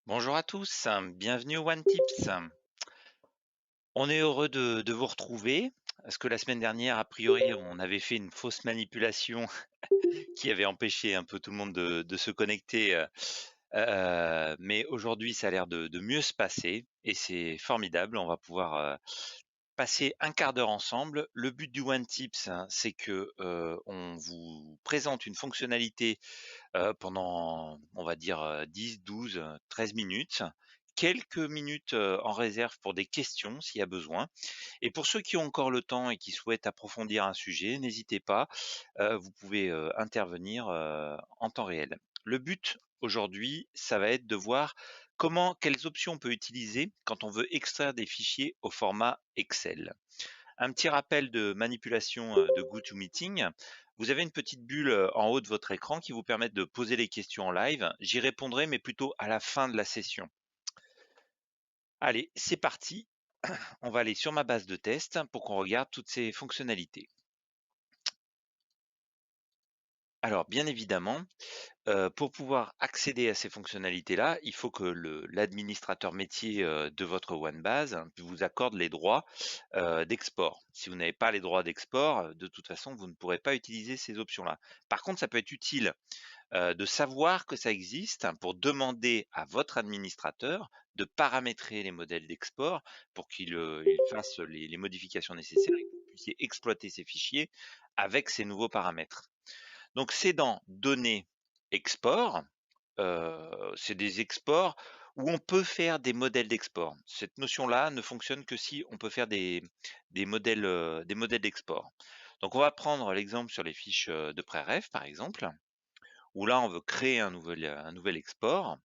Bonjour à tous, bienvenue au One Tips. On est heureux de vous retrouver parce que la semaine dernière, a priori, on avait fait une fausse manipulation qui avait empêché un peu tout le monde de se connecter. Mais aujourd'hui, ça a l'air de mieux se passer et c'est formidable. On va pouvoir passer un quart d'heure ensemble. Le but du One Tips, hein, c'est que on vous présente une fonctionnalité pendant, on va dire, 10, 12, 13 minutes. Quelques minutes en réserve pour des questions s'il y a besoin. Et pour ceux qui ont encore le temps et qui souhaitent approfondir un sujet, n'hésitez pas, vous pouvez intervenir en temps réel. Le but aujourd'hui, ça va être de voir quelles options on peut utiliser quand on veut extraire des fichiers au format Excel. Un petit rappel de manipulation de GoToMeeting. Vous avez une petite bulle en haut de votre écran qui vous permet de poser les questions en live. J'y répondrai, mais plutôt à la fin de la session. Allez, c'est parti. On va aller sur ma base de test pour qu'on regarde toutes ces fonctionnalités. Alors, bien évidemment, pour pouvoir accéder à ces fonctionnalités-là, il faut que l'administrateur métier de votre OneBase vous accorde les droits d'export. Si vous n'avez pas les droits d'export, de toute façon, vous ne pourrez pas utiliser ces options-là. Par contre, ça peut être utile de savoir que ça existe pour demander à votre administrateur de paramétrer les modèles d'export pour qu'il fasse les modifications nécessaires et que vous puissiez exploiter ces fichiers avec ces nouveaux paramètres. Donc c'est dans Données, Export, c'est des exports où on peut faire des modèles d'export. Cette notion-là ne fonctionne que si on peut faire des modèles d'export. Donc on va prendre l'exemple sur les fiches de préref, par exemple, où là on veut créer un nouvel export.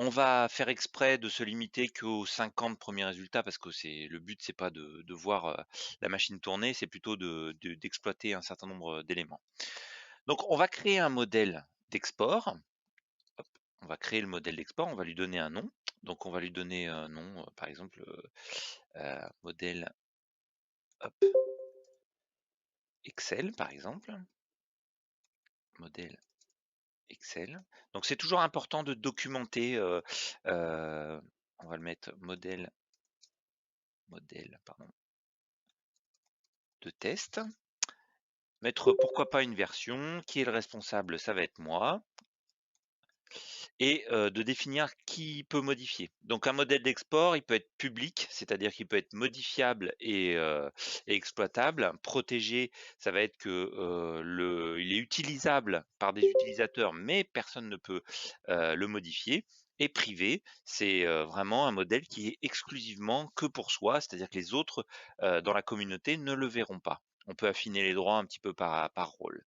On va faire exprès de se limiter qu'aux 50 premiers résultats parce que le but, c'est pas de voir la machine tourner, c'est plutôt d'exploiter un certain nombre d'éléments. Donc, on va créer un modèle d'export. Hop, on va créer le modèle d'export, on va lui donner un nom. Donc, on va lui donner un nom, par exemple, modèle hop, Excel, par exemple. Modèle Excel. Donc, c'est toujours important de documenter. On va le mettre modèle pardon, de test. Mettre pourquoi pas une version. Qui est le responsable? Ça va être moi. Et de définir qui peut modifier. Donc un modèle d'export, il peut être public, c'est-à-dire qu'il peut être modifiable et exploitable. Protégé, ça va être que il est utilisable par des utilisateurs, mais personne ne peut le modifier. Et privé, c'est vraiment un modèle qui est exclusivement que pour soi, c'est-à-dire que les autres dans la communauté ne le verront pas. On peut affiner les droits un petit peu par rôle.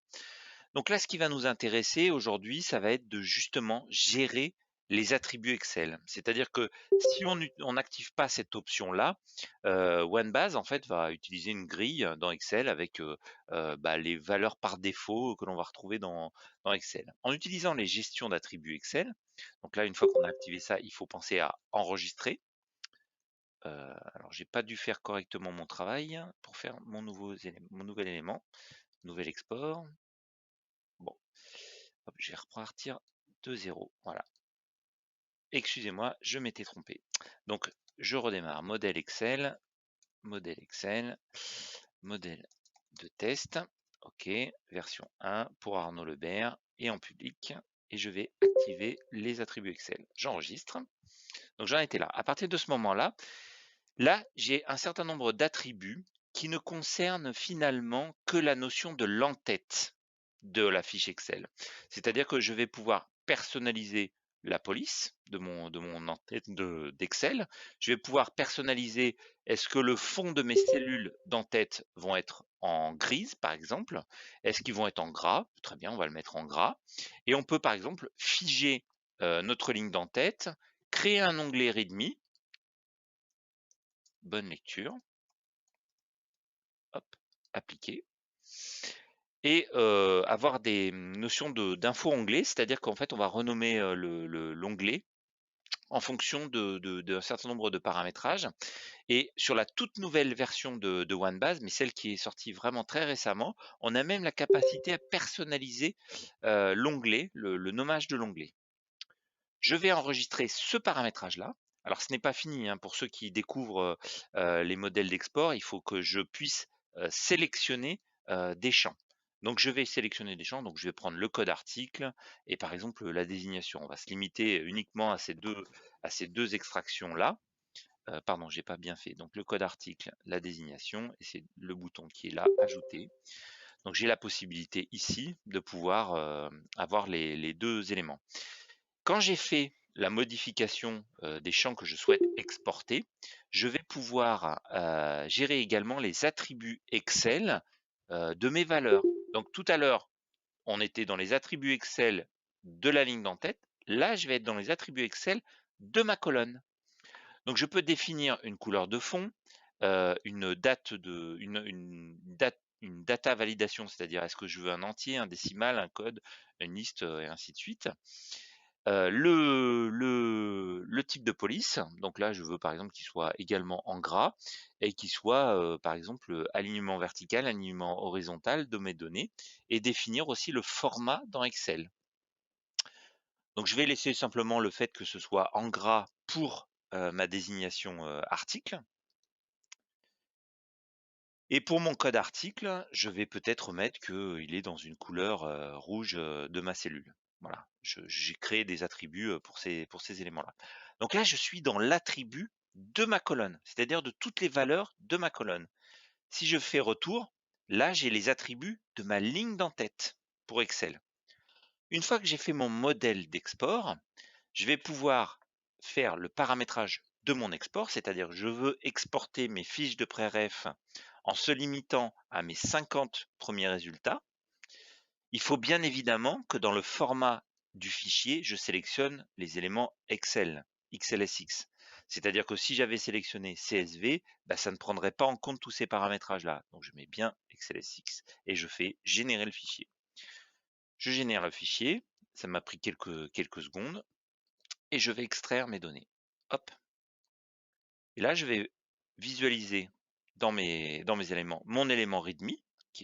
Donc là, ce qui va nous intéresser aujourd'hui, ça va être de justement gérer les attributs Excel. C'est-à-dire que si on n'active pas cette option-là, OneBase en fait va utiliser une grille dans Excel avec les valeurs par défaut que l'on va retrouver dans Excel. En utilisant les gestions d'attributs Excel, donc là, une fois qu'on a activé ça, il faut penser à enregistrer. Alors, j'ai pas dû faire correctement mon travail pour faire mon nouvel élément, nouvel export. Bon, hop, je vais repartir de zéro. Voilà. Excusez-moi, je m'étais trompé. Donc, je redémarre. Modèle Excel, modèle de test. OK, version 1 pour Arnaud Lebert et en public. Et je vais activer les attributs Excel. J'enregistre. Donc, j'en étais là. À partir de ce moment-là, j'ai un certain nombre d'attributs qui ne concernent finalement que la notion de l'entête de la fiche Excel. C'est-à-dire que je vais pouvoir personnaliser la police de mon entête d'Excel. Je vais pouvoir personnaliser, est-ce que le fond de mes cellules d'entête vont être en grise, par exemple? Est-ce qu'ils vont être en gras? Très bien, on va le mettre en gras. Et on peut, par exemple, figer notre ligne d'entête, créer un onglet README. Bonne lecture. Hop, appliquer. Et avoir des notions d'info onglet, c'est-à-dire qu'en fait, on va renommer l'onglet en fonction d'un certain nombre de paramétrages. Et sur la toute nouvelle version de OneBase, mais celle qui est sortie vraiment très récemment, on a même la capacité à personnaliser l'onglet, le nommage de l'onglet. Je vais enregistrer ce paramétrage-là. Alors ce n'est pas fini, hein, pour ceux qui découvrent, les modèles d'export, il faut que je puisse, sélectionner, des champs. Donc je vais sélectionner des champs, donc je vais prendre le code article et par exemple, la désignation. On va se limiter uniquement à ces 2 extractions-là. Pardon, j'ai pas bien fait. Donc le code article, la désignation et c'est le bouton qui est là, ajouter. Donc j'ai la possibilité ici de pouvoir, avoir les 2 éléments. Quand j'ai fait la modification, des champs que je souhaite exporter, je vais pouvoir, gérer également les attributs Excel, de mes valeurs. Donc tout à l'heure, on était dans les attributs Excel de la ligne d'en-tête. Là, je vais être dans les attributs Excel de ma colonne. Donc je peux définir une couleur de fond, une data validation, c'est-à-dire est-ce que je veux un entier, un décimal, un code, une liste, et ainsi de suite. Le type de police, donc là je veux par exemple qu'il soit également en gras et qu'il soit par exemple alignement vertical, alignement horizontal de mes données et définir aussi le format dans Excel. Donc je vais laisser simplement le fait que ce soit en gras pour ma désignation article. Et pour mon code article, je vais peut-être mettre qu'il est dans une couleur rouge de ma cellule. Voilà, j'ai créé des attributs pour ces éléments-là. Donc là, je suis dans l'attribut de ma colonne, c'est-à-dire de toutes les valeurs de ma colonne. Si je fais retour, là, j'ai les attributs de ma ligne d'en-tête pour Excel. Une fois que j'ai fait mon modèle d'export, je vais pouvoir faire le paramétrage de mon export, c'est-à-dire que je veux exporter mes fiches de préref en se limitant à mes 50 premiers résultats. Il faut bien évidemment que dans le format du fichier, je sélectionne les éléments Excel, XLSX. C'est-à-dire que si j'avais sélectionné CSV, bah, ça ne prendrait pas en compte tous ces paramétrages-là. Donc je mets bien XLSX et je fais générer le fichier. Je génère le fichier, ça m'a pris quelques secondes et je vais extraire mes données. Hop. Et là, je vais visualiser dans mes éléments mon élément README,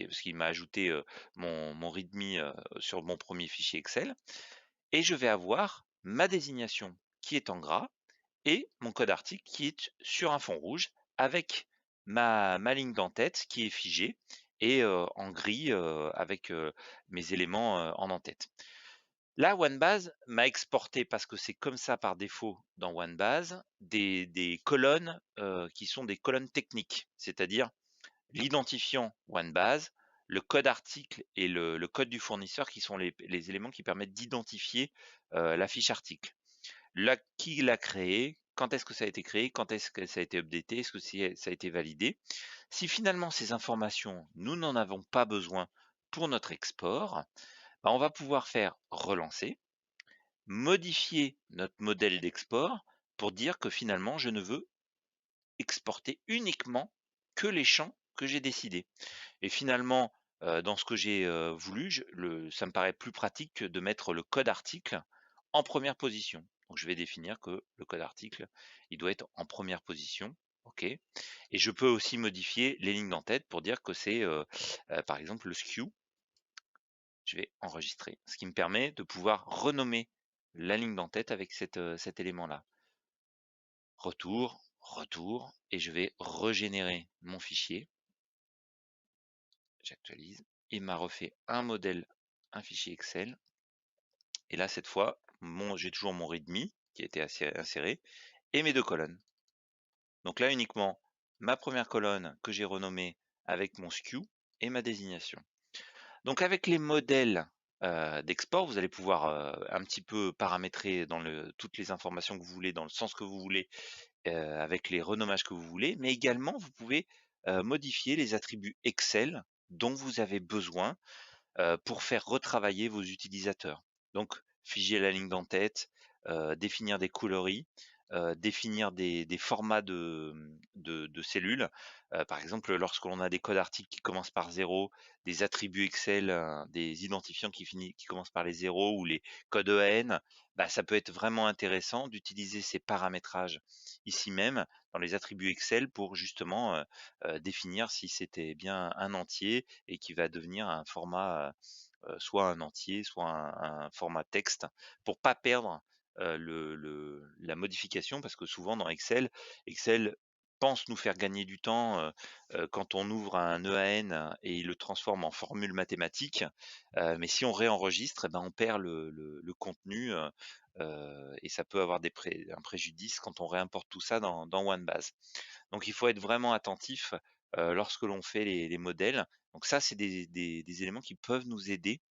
parce qu'il m'a ajouté mon README sur mon premier fichier Excel. Et je vais avoir ma désignation qui est en gras et mon code article qui est sur un fond rouge avec ma ligne d'en-tête qui est figée et en gris avec mes éléments en en-tête. Là, OneBase m'a exporté, parce que c'est comme ça par défaut dans OneBase, des colonnes qui sont des colonnes techniques, c'est-à-dire l'identifiant OneBase, le code article et le code du fournisseur qui sont les éléments qui permettent d'identifier la fiche article. Là, qui l'a créé? Quand est-ce que ça a été créé? Quand est-ce que ça a été updaté? Est-ce que ça a été validé? Si finalement ces informations, nous n'en avons pas besoin pour notre export, bah, on va pouvoir faire relancer, modifier notre modèle d'export pour dire que finalement je ne veux exporter uniquement que les champs que j'ai décidés. Et finalement, dans ce que j'ai voulu, ça me paraît plus pratique que de mettre le code article en première position. Donc je vais définir que le code article, il doit être en première position. OK. Et je peux aussi modifier les lignes d'en-tête pour dire que c'est par exemple le SKU. Je vais enregistrer, ce qui me permet de pouvoir renommer la ligne d'en-tête avec cet élément-là. Retour, retour, et je vais régénérer mon fichier. J'actualise. Il m'a refait un modèle, un fichier Excel. Et là, cette fois, j'ai toujours mon README qui a été inséré et mes 2 colonnes. Donc là, uniquement ma première colonne que j'ai renommée avec mon SKU et ma désignation. Donc avec les modèles d'export, vous allez pouvoir un petit peu paramétrer toutes les informations que vous voulez, dans le sens que vous voulez, avec les renommages que vous voulez, mais également vous pouvez modifier les attributs Excel dont vous avez besoin pour faire retravailler vos utilisateurs. Donc figer la ligne d'en-tête, définir des coloris, définir des formats de cellules. Par exemple, lorsque l'on a des codes articles qui commencent par 0, des attributs Excel, des identifiants qui commencent par les 0 ou les codes EAN, bah, ça peut être vraiment intéressant d'utiliser ces paramétrages ici même dans les attributs Excel pour justement définir si c'était bien un entier et qui va devenir un format, soit un entier, soit un format texte, pour pas perdre la modification parce que souvent dans Excel pense nous faire gagner du temps, quand on ouvre un EAN et il le transforme en formule mathématique, mais si on réenregistre et ben, on perd le contenu, et ça peut avoir un préjudice quand on réimporte tout ça dans OneBase. Donc il faut être vraiment attentif, lorsque l'on fait les modèles. Donc ça, c'est des éléments qui peuvent nous aider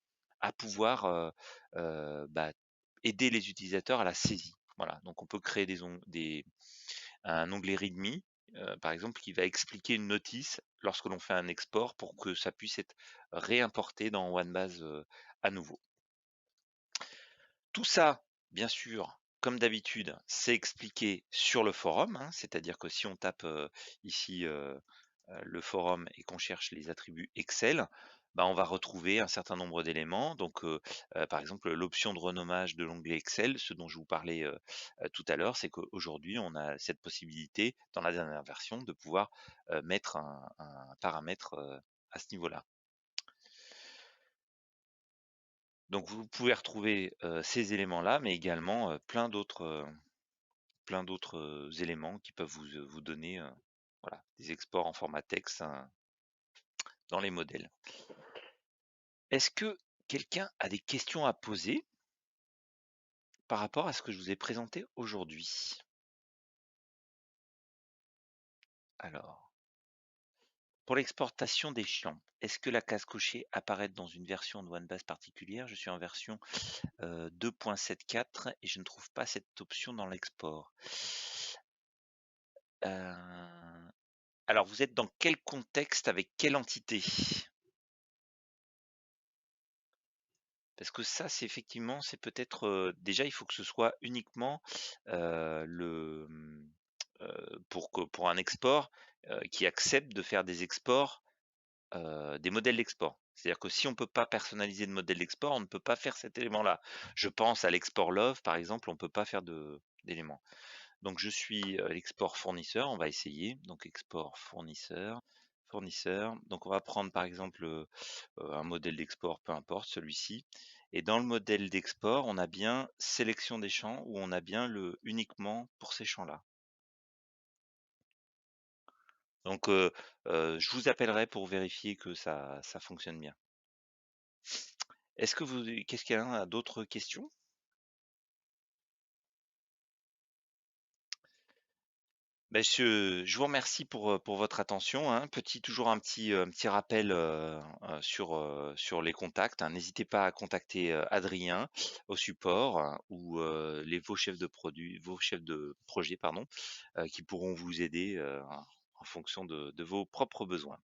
à pouvoir, bah, aider les utilisateurs à la saisie. Voilà, donc on peut créer un onglet README, par exemple, qui va expliquer une notice lorsque l'on fait un export pour que ça puisse être réimporté dans OneBase, à nouveau. Tout ça, bien sûr, comme d'habitude, c'est expliqué sur le forum, hein, c'est-à-dire que si on tape, ici, le forum et qu'on cherche les attributs Excel, bah, on va retrouver un certain nombre d'éléments. Donc, par exemple, l'option de renommage de l'onglet Excel, ce dont je vous parlais, tout à l'heure, c'est qu'aujourd'hui, on a cette possibilité, dans la dernière version, de pouvoir, mettre un paramètre, à ce niveau-là. Donc vous pouvez retrouver, ces éléments-là, mais également, plein d'autres, éléments qui peuvent vous donner, voilà, des exports en format texte, hein, dans les modèles. Est-ce que quelqu'un a des questions à poser par rapport à ce que je vous ai présenté aujourd'hui? Alors, pour l'exportation des champs, est-ce que la case cochée apparaît dans une version de OneBase particulière? Je suis en version 2.7.4 et je ne trouve pas cette option dans l'export. Euh, Alors, vous êtes dans quel contexte avec quelle entité? Parce que ça, c'est effectivement, c'est peut-être, déjà, il faut que ce soit uniquement, pour un export, qui accepte de faire des exports, des modèles d'export. C'est-à-dire que si on ne peut pas personnaliser de modèle d'export, on ne peut pas faire cet élément-là. Je pense à l'export Love, par exemple, on ne peut pas faire d'éléments. Donc je suis, l'export fournisseur, on va essayer. Donc export fournisseur. Donc on va prendre par exemple, un modèle d'export, peu importe celui-ci. Et dans le modèle d'export, on a bien sélection des champs où on a bien le uniquement pour ces champs-là. Donc, je vous appellerai pour vérifier que ça fonctionne bien. Qu'est-ce qu'il y a d'autres questions? Ben, je vous remercie pour votre attention, hein. Toujours un petit rappel, sur les contacts, hein. N'hésitez pas à contacter, Adrien au support, hein, ou, vos chefs de projet, pardon, qui pourront vous aider, en fonction de vos propres besoins.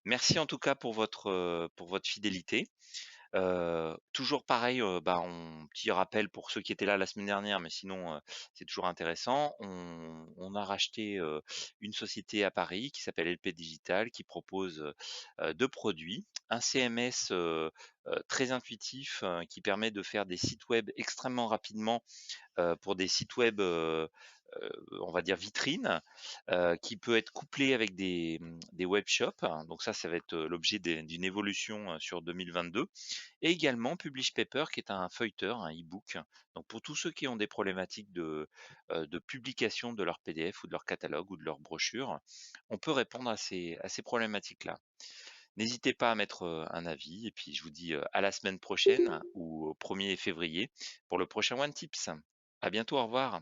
Merci en tout cas pour votre fidélité. Toujours pareil, bah, petit rappel pour ceux qui étaient là la semaine dernière, mais sinon, c'est toujours intéressant. On a racheté, une société à Paris qui s'appelle LP Digital, qui propose, 2 produits. Un CMS, très intuitif, qui permet de faire des sites web extrêmement rapidement, pour des sites web, on va dire vitrines, qui peut être couplé avec des webshops. Donc ça va être, l'objet d'une évolution, sur 2022. Et également Publish Paper qui est un feuilleteur, un e-book. Donc pour tous ceux qui ont des problématiques de publication de leur PDF ou de leur catalogue ou de leur brochure, on peut répondre à ces problématiques-là. N'hésitez pas à mettre, un avis et puis je vous dis, à la semaine prochaine ou au 1er février pour le prochain One Tips. À bientôt, au revoir.